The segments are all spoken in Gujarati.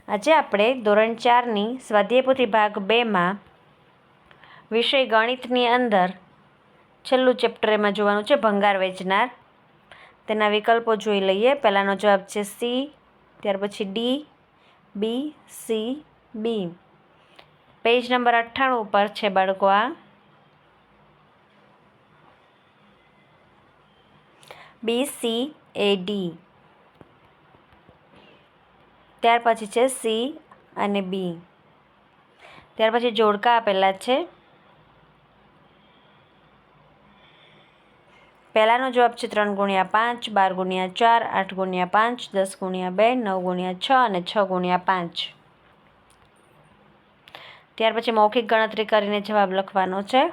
આજે આપણે ધોરણ 4ની સ્વાધ્યાયપોથી ભાગ 2માં વિષય ગણિતની અંદર છેલ્લું ચેપ્ટર એમાં જોવાનું છે ભંગાર વેચનાર. તેના વિકલ્પો જોઈ લઈએ. પહેલાંનો જવાબ છે સી, ત્યાર પછી ડી, બી, સી, બી. પેજ નંબર 98 ઉપર છે બાળકો આ. બી, સી, એ, ડી. ત્યાર પછી છે સી અને બી. ત્યાર પછી જોડકા આપેલા છે. પહેલાંનો જવાબ છે 3x5, 12x4, 8x5, 10x2, 9x6 અને 6x5. ત્યાર પછી મૌખિક ગણતરી કરીને જવાબ લખવાનો છે.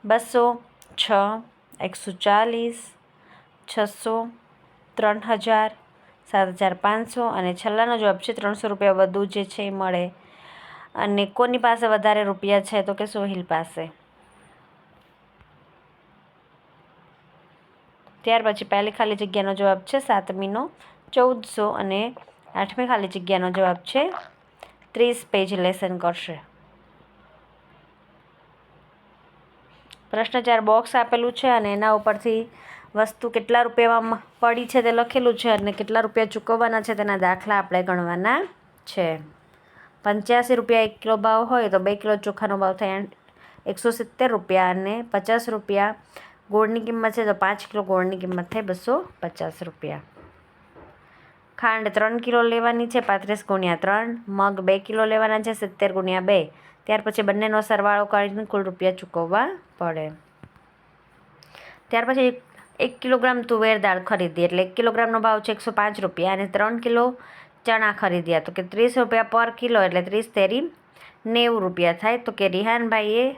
200, 6, 140, 600, 3000, 7500 અને છેલ્લાનો જવાબ છે 300 રૂપિયા વધુ જે છે એ મળે. અને કોની પાસે વધારે રૂપિયા છે? તો કે સોહિલ પાસે. ત્યાર પછી પહેલી ખાલી જગ્યાનો જવાબ છે 7મીનો 1400 અને 8મી ખાલી જગ્યાનો જવાબ છે 30 પેજ લેસન કરશે. પ્રશ્ન 4 બોક્સ આપેલું છે અને એના ઉપરથી વસ્તુ કેટલા રૂપિયામાં પડી છે તે લખેલું છે અને કેટલા રૂપિયા ચૂકવવાના છે તેના દાખલા આપણે ગણવાના છે. 85 રૂપિયા 1 કિલો ભાવ હોય તો 2 કિલો ચોખાનો ભાવ થાય 170 રૂપિયા અને 50 રૂપિયા ગોળની કિંમત છે તો 5 કિલો ગોળની કિંમત થાય 250 રૂપિયા. ખાંડ 3 કિલો લેવાની છે 35 × 3. મગ 2 કિલો લેવાના છે 70 × 2. ત્યાર પછી બંનેનો સરવાળો કરીને કુલ રૂપિયા ચૂકવવા પડે. ત્યાર પછી 1 કિલોગ્રામ તુવેર દાળ ખરીદી એટલે 1 કિલોગ્રામનો ભાવ છે 105 રૂપિયા અને 3 કિલો ચણા ખરીદ્યા તો કે 30 રૂપિયા પર કિલો એટલે 30 તેરી 90 રૂપિયા થાય. તો કે રિહાનભાઈને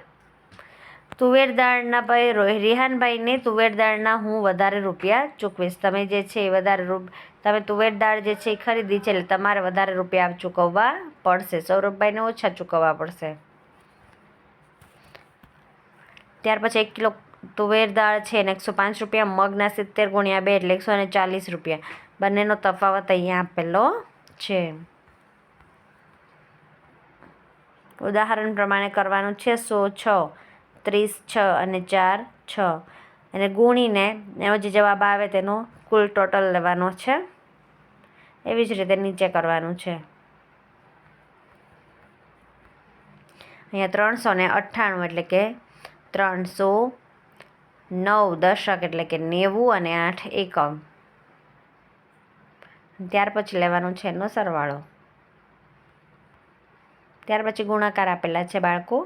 તુવેર દાળના હું વધારે રૂપિયા ચૂકવીશ. તમે જે છે એ તમે તુવેર દાળ જે છે એ ખરીદી છે એટલે તમારે વધારે રૂપિયા ચૂકવવા પડશે. સૌરભભાઈને ઓછા ચૂકવવા પડશે. ત્યાર પછી 1 કિલો તુવેર દાળ છે એને 105 રૂપિયા, મગના 70 × 2 એટલે 140 રૂપિયા. બંનેનો તફાવત અહીંયા આપેલો છે. ઉદાહરણ પ્રમાણે કરવાનું છે. 106, 36 અને 4, 6 અને ગુણીને એનો જે જવાબ આવે તેનો કુલ ટોટલ લેવાનો છે. એવી જ રીતે નીચે કરવાનું છે. અહીંયા 398 એટલે કે 300, 9 દશક એટલે કે 90 અને 8 એકમ. ત્યાર પછી લેવાનો છે એનો સરવાળો. ત્યાર પછી ગુણાકાર આપેલા છે બાળકો.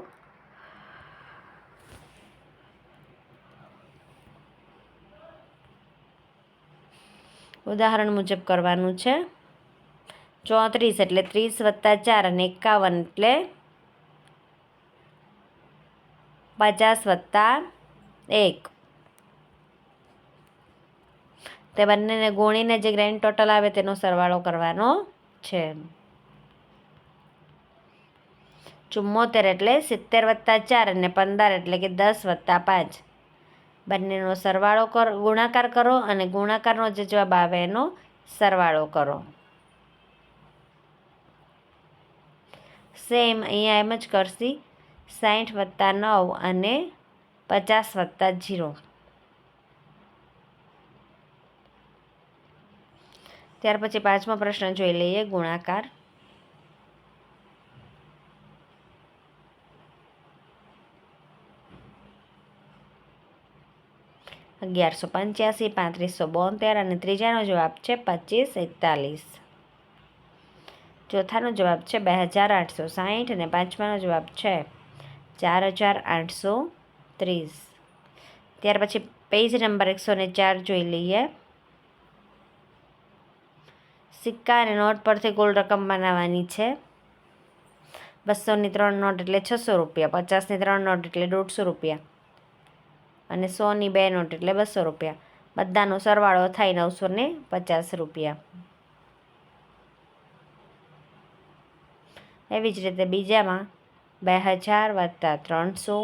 ઉદાહરણ મુજબ કરવાનું છે. 34 એટલે 30 + 4 અને 51 એટલે 50 + 1. તે બંનેને ગુણીને જે ગ્રેન્ડ ટોટલ આવે તેનો સરવાળો કરવાનો છે. 74 એટલે 70 + 4 અને 15 એટલે કે 10 + 5. બંનેનો સરવાળો ગુણાકાર કરો અને ગુણાકારનો જે જવાબ આવે એનો સરવાળો કરો. સેમ અહીંયા એમ જ કરશી 60 + 9 અને 50 + 0. ત્યાર પછી 5મો પ્રશ્ન જોઈ લઈએ ગુણાકાર. 1185, 3572 અને ત્રીજાનો જવાબ છે 2541. ચોથાનો જવાબ છે 2860 અને પાંચમાનો જવાબ છે 4830. ત્યાર પછી પેજ નંબર 104 જોઈ લઈએ. સિક્કા અને નોટ પરથી કુલ રકમ બનાવવાની છે. 200ની 3 નોટ એટલે 600 રૂપિયા, 50ની 3 નોટ એટલે 150 રૂપિયા અને 100ની 2 નોટ એટલે 200 રૂપિયા. બધાનો સરવાળો થાય 950 રૂપિયા. એવી જ રીતે બીજામાં 2000 + 300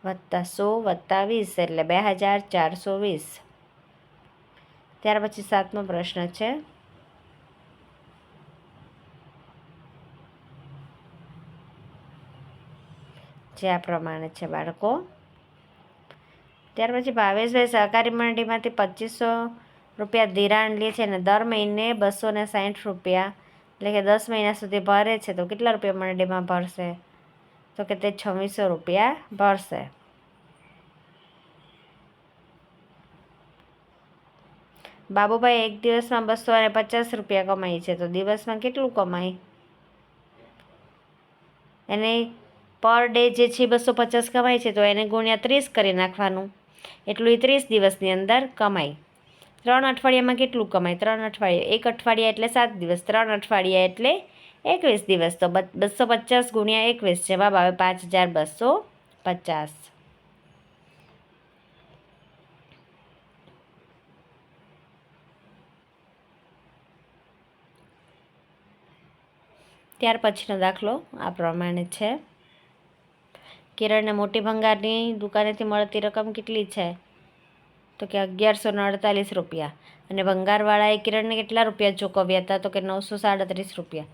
+ 100 + 20 એટલે 2420. ત્યાર પછી 7મો પ્રશ્ન છે. જે આ પ્રમાણે છે બાળકો. ત્યાર પછી ભાવેશભાઈ સહકારી મંડળીમાંથી 2500 રૂપિયા ધિરાણ લે છે અને દર મહિને 260 રૂપિયા એટલે કે 10 મહિના સુધી ભરે છે. તો કેટલા રૂપિયા મંડળીમાં ભરશે? તો કે તે 2600 રૂપિયા ભરશે. બાબુભાઈ એક દિવસમાં 250 રૂપિયા કમાય છે. તો દિવસમાં કેટલું કમાય? એને પર ડે જે છે 250 કમાય છે, તો એને ગુણ્યા 30 કરી નાખવાનું. એટલું એ 30 દિવસની અંદર કમાય. 3 અઠવાડિયામાં કેટલું કમાય? 3 અઠવાડિયા, 1 અઠવાડિયા એટલે 7 દિવસ, 3 અઠવાડિયા એટલે 21 દિવસ. તો 250 ગુણ્યા 21 જવાબ આવે 5250. ત્યાર પછીનો દાખલો આ પ્રમાણે છે. કિરણને મોટી ભંગારની દુકાનેથી મળતી રકમ કેટલી છે? તો કે 1148 રૂપિયા. અને ભંગારવાળાએ કિરણને કેટલા રૂપિયા ચૂકવ્યા હતા? તો કે 937 રૂપિયા.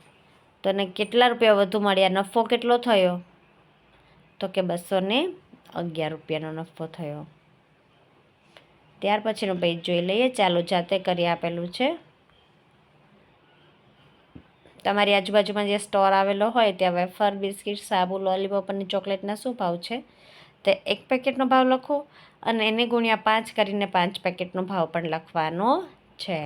તો એને કેટલા રૂપિયા વધુ મળ્યા? નફો કેટલો થયો? તો કે 211 રૂપિયાનો નફો થયો. ત્યાર પછીનું પેજ જોઈ લઈએ. ચાલો જાતે કરી આપેલું છે. તમારી આજુબાજુમાં જે સ્ટોર આવેલો હોય ત્યાં વેફર, બિસ્કિટ, સાબુ, લોલીપોપ અને ચોકલેટના શું ભાવ છે તે એક પેકેટનો ભાવ લખો અને એને ગુણ્યા 5 કરીને 5 પેકેટનો ભાવ પણ લખવાનો છે.